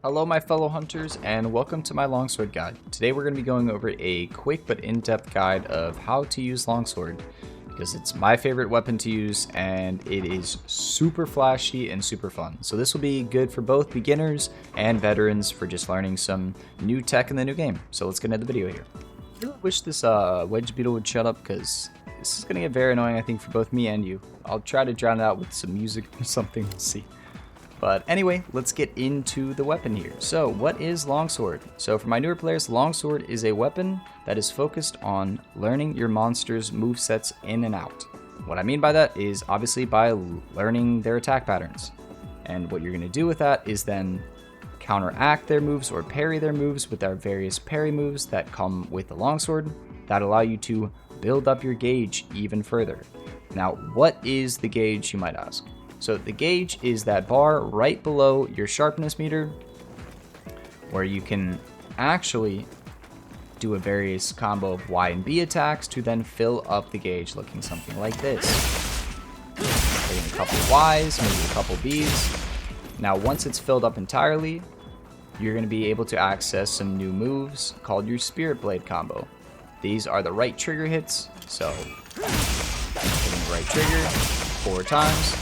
Hello my fellow hunters and welcome to my longsword guide. Today we're going to be going over a quick but in-depth guide of how to use longsword because it's my favorite weapon to use and it is super flashy and super fun. So this will be good for both beginners and veterans for just learning some new tech in the new game. So let's get into the video here. I really wish this wedge beetle would shut up because this is going to get very annoying I think for both me and you. I'll try to drown it out with some music or something, we'll see. But anyway, let's get into the weapon here. So what is longsword? So for my newer players, longsword is a weapon that is focused on learning your monster's movesets in and out. What I mean by that is obviously by learning their attack patterns. And what you're going to do with that is then counteract their moves or parry their moves with our various parry moves that come with the longsword that allow you to build up your gauge even further. Now, what is the gauge, you might ask? So the gauge is that bar right below your sharpness meter where you can actually do a various combo of Y and B attacks to then fill up the gauge looking something like this. Hitting a couple Ys, maybe a couple Bs. Now once it's filled up entirely, you're going to be able to access some new moves called your Spirit Blade combo. These are the right trigger hits, so hitting the right trigger 4 times.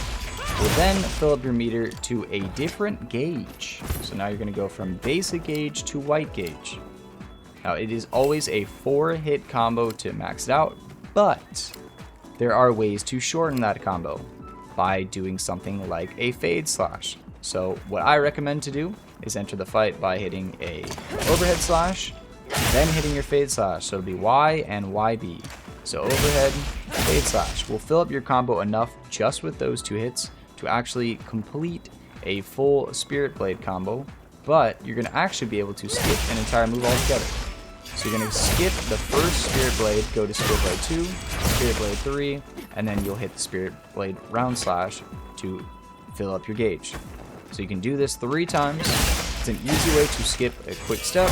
Will then fill up your meter to a different gauge. So now you're going to go from basic gauge to white gauge. Now it is always a 4-hit combo to max it out, but there are ways to shorten that combo by doing something like a fade slash. So what I recommend to do is enter the fight by hitting a overhead slash, then hitting your fade slash. So it'll be Y and YB. So overhead, fade slash will fill up your combo enough just with those 2 hits to actually complete a full Spirit Blade combo, but you're going to actually be able to skip an entire move altogether. So you're going to skip the first Spirit Blade, go to Spirit Blade 2, Spirit Blade 3, and then you'll hit the Spirit Blade round slash to fill up your gauge. So you can do this 3 times. It's an easy way to skip a quick step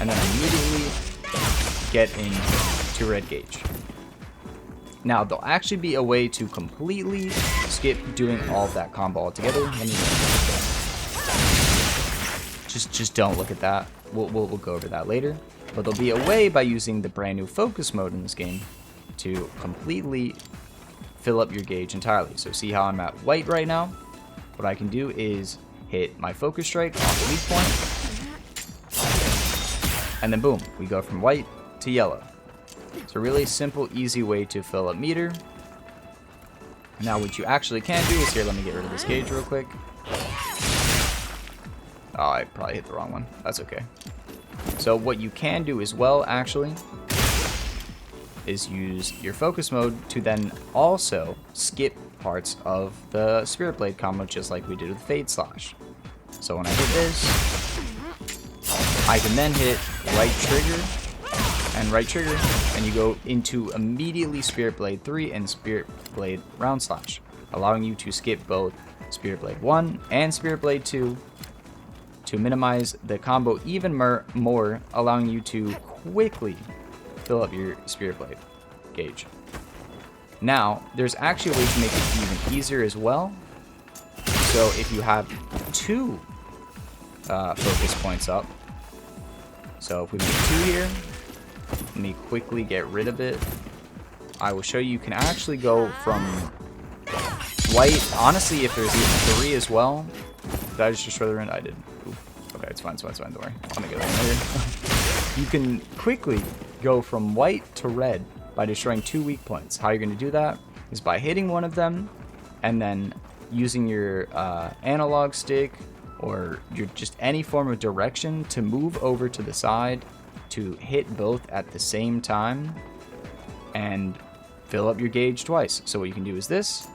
and then immediately get into red gauge. Now, there'll actually be a way to completely skip doing all of that combo altogether. Just don't look at that. We'll go over that later. But there'll be a way by using the brand new focus mode in this game to completely fill up your gauge entirely. So see how I'm at white right now? What I can do is hit my focus strike on the weak point. And then boom, we go from white to yellow. It's a really simple, easy way to fill up meter. Now what you actually can do is here, let me get rid of this gauge real quick. Oh, I probably hit the wrong one. That's okay. So what you can do as well, actually, is use your focus mode to then also skip parts of the Spirit Blade combo just like we did with Fade Slash. So when I hit this, I can then hit right trigger and right trigger, and you go into immediately Spirit Blade 3 and Spirit Blade round slash, allowing you to skip both Spirit Blade 1 and Spirit Blade 2 to minimize the combo even more, allowing you to quickly fill up your Spirit Blade gauge. Now, there's actually a way to make it even easier as well. So if you have 2 focus points up, so if we make 2 here, let me quickly get rid of it. I will show you can actually go from white. Honestly, if there's even 3 as well. Did I just destroy the rend? I did. Ooh. Okay, it's fine, don't worry. I'm gonna get that later. You can quickly go from white to red by destroying 2 weak points. How you're gonna do that is by hitting one of them and then using your analog stick or your just any form of direction to move over to the side to hit both at the same time and fill up your gauge twice. So what you can do is this,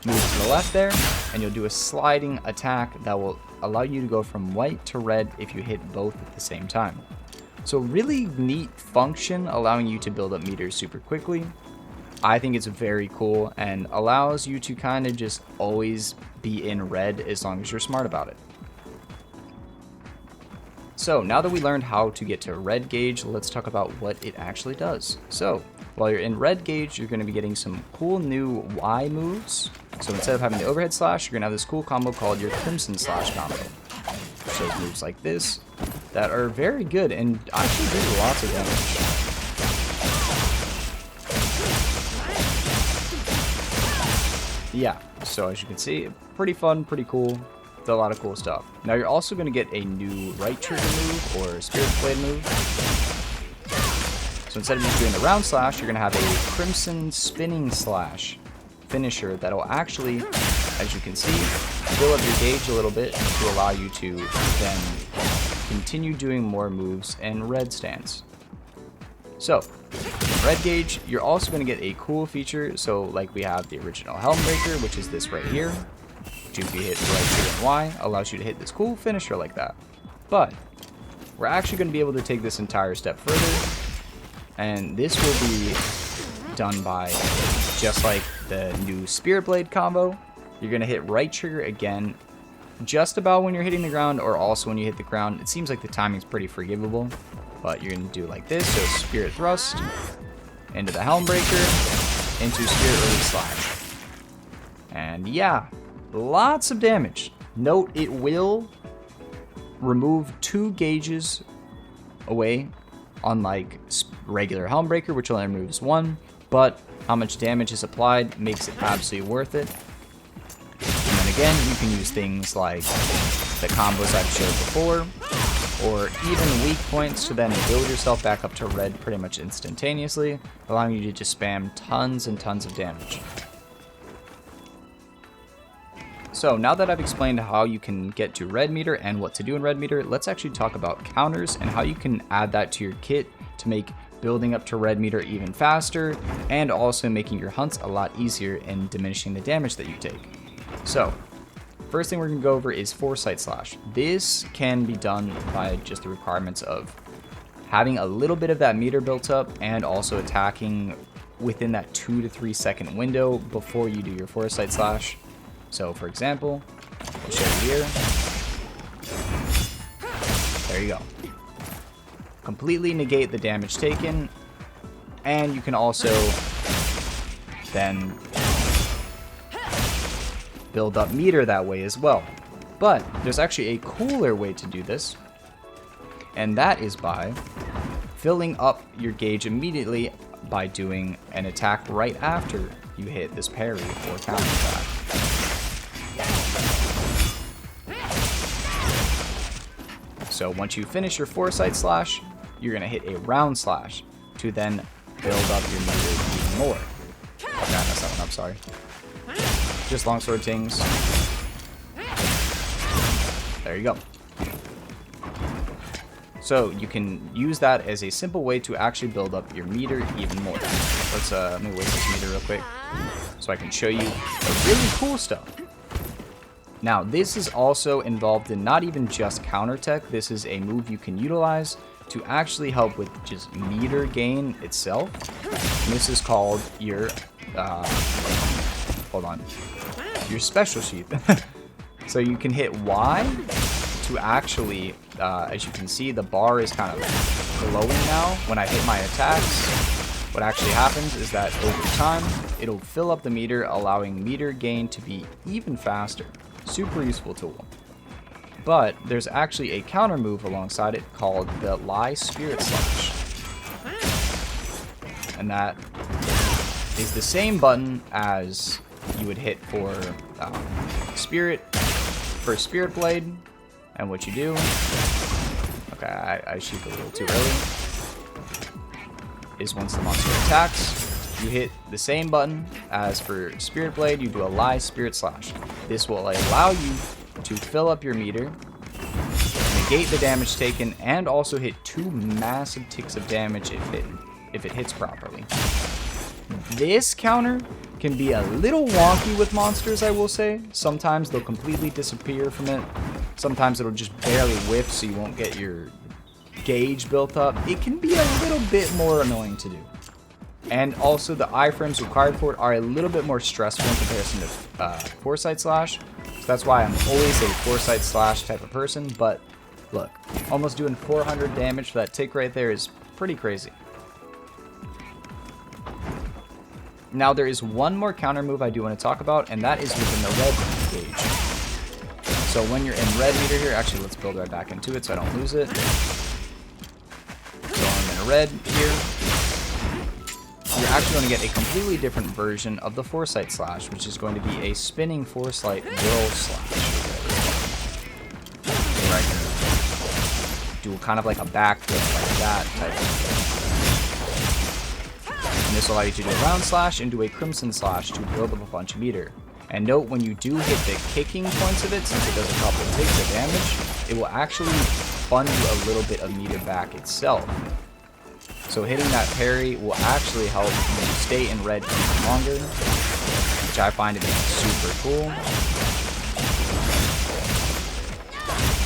move to the left there, and you'll do a sliding attack that will allow you to go from white to red if you hit both at the same time. So really neat function, allowing you to build up meters super quickly. I think it's very cool and allows you to kind of just always be in red as long as you're smart about it. So now that we learned how to get to red gauge, let's talk about what it actually does. So While you're in red gauge, you're going to be getting some cool new Y moves. So instead of having the overhead slash, you're going to have this cool combo called your crimson slash combo. Which shows moves like this that are very good and actually do lots of damage. Yeah, so as you can see, pretty fun, pretty cool. A lot of cool stuff. Now you're also going to get a new right trigger move or spirit blade move. So instead of just doing the round slash, you're going to have a crimson spinning slash finisher that'll actually, as you can see, fill up your gauge a little bit to allow you to then continue doing more moves in red stance. So in red gauge, you're also going to get a cool feature. So like we have the original Helm breaker, which is this right here. If you hit right trigger and Y, allows you to hit this cool finisher like that. But we're actually going to be able to take this entire step further, and this will be done by just like the new Spirit Blade combo. You're going to hit right trigger again just about when you're hitting the ground, or also when you hit the ground. It seems like the timing's pretty forgivable, but you're going to do like this. So Spirit Thrust into the Helm breaker into Spirit Release Slash, and yeah, lots of damage. Note, it will remove 2 gauges away, unlike regular Helm Breaker, which only removes 1. But how much damage is applied makes it absolutely worth it. And then again, you can use things like the combos I've showed before, or even weak points to then build yourself back up to red pretty much instantaneously, allowing you to just spam tons and tons of damage. So now that I've explained how you can get to red meter and what to do in red meter, let's actually talk about counters and how you can add that to your kit to make building up to red meter even faster, and also making your hunts a lot easier and diminishing the damage that you take. So first thing we're going to go over is Foresight Slash. This can be done by just the requirements of having a little bit of that meter built up and also attacking within that 2 to 3 second window before you do your Foresight Slash. So for example, I'll show you here. There you go. Completely negate the damage taken, and you can also then build up meter that way as well. But there's actually a cooler way to do this, and that is by filling up your gauge immediately by doing an attack right after you hit this parry or counter attack. So once you finish your Foresight Slash, you're going to hit a round slash to then build up your meter even more. Okay, I messed that one up, sorry. Just longsword tings. There you go. So you can use that as a simple way to actually build up your meter even more. Let's let me waste this meter real quick so I can show you the really cool stuff. Now, this is also involved in not even just counter tech. This is a move you can utilize to actually help with just meter gain itself. And this is called your, hold on, your special sheath. So you can hit Y to actually, as you can see, the bar is kind of glowing now. When I hit my attacks, what actually happens is that over time, it'll fill up the meter, allowing meter gain to be even faster. Super useful tool. But there's actually a counter move alongside it called the Lie Spirit Slash. And that is the same button as you would hit for Spirit Blade. And what you do, okay, I sheathed a little too early, is once the monster attacks, you hit the same button as for Spirit Blade, you do a Lie Spirit Slash. This will allow you to fill up your meter, negate the damage taken, and also hit 2 massive ticks of damage if it hits properly. This counter can be a little wonky with monsters, I will say. Sometimes they'll completely disappear from it. Sometimes it'll just barely whiff, so you won't get your gauge built up. It can be a little bit more annoying to do. And also the iframes required for it are a little bit more stressful in comparison to Foresight Slash. So that's why I'm always a Foresight Slash type of person. But look, almost doing 400 damage for that tick right there is pretty crazy. Now there is one more counter move I do want to talk about, and that is within the red gauge. So when you're in red meter here, actually let's build right back into it so I don't lose it. So I'm in red here. You're actually going to get a completely different version of the foresight slash, which is going to be a spinning foresight whirl slash. Right here. Do kind of like a backflip like that type of thing. And this will allow you to do a round slash and do a crimson slash to build up a bunch of meter. And note, when you do hit the kicking points of it, since it does a couple ticks of damage, it will actually fund you a little bit of meter back itself. So hitting that parry will actually help you stay in red even longer, which I find to be super cool.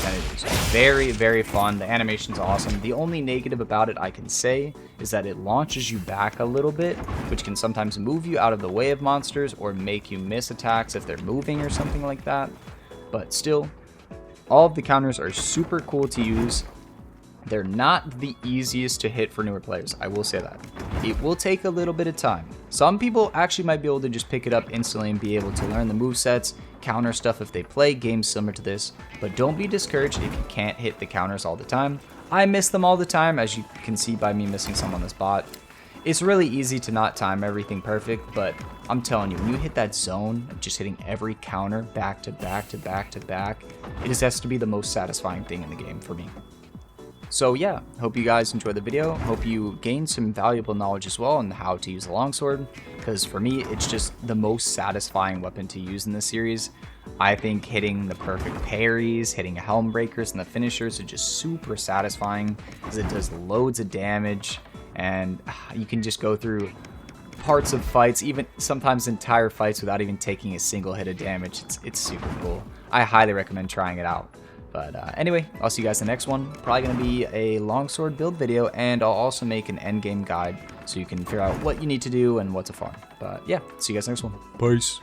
And it is very, very fun. The animation's awesome. The only negative about it I can say is that it launches you back a little bit, which can sometimes move you out of the way of monsters or make you miss attacks if they're moving or something like that. But still, all of the counters are super cool to use. They're not the easiest to hit for newer players, I will say that. It will take a little bit of time. Some people actually might be able to just pick it up instantly and be able to learn the movesets, counter stuff if they play games similar to this, but don't be discouraged if you can't hit the counters all the time. I miss them all the time, as you can see by me missing some on this bot. It's really easy to not time everything perfect, but I'm telling you, when you hit that zone of just hitting every counter back to back to back to back, it just has to be the most satisfying thing in the game for me. So yeah, hope you guys enjoyed the video. Hope you gained some valuable knowledge as well on how to use the longsword, because for me, it's just the most satisfying weapon to use in this series. I think hitting the perfect parries, hitting helm breakers, and the finishers are just super satisfying, because it does loads of damage, and you can just go through parts of fights, even sometimes entire fights, without even taking a single hit of damage. It's super cool. I highly recommend trying it out. But anyway, I'll see you guys in the next one. Probably going to be a longsword build video, and I'll also make an endgame guide so you can figure out what you need to do and what to farm. But yeah, see you guys next one. Peace.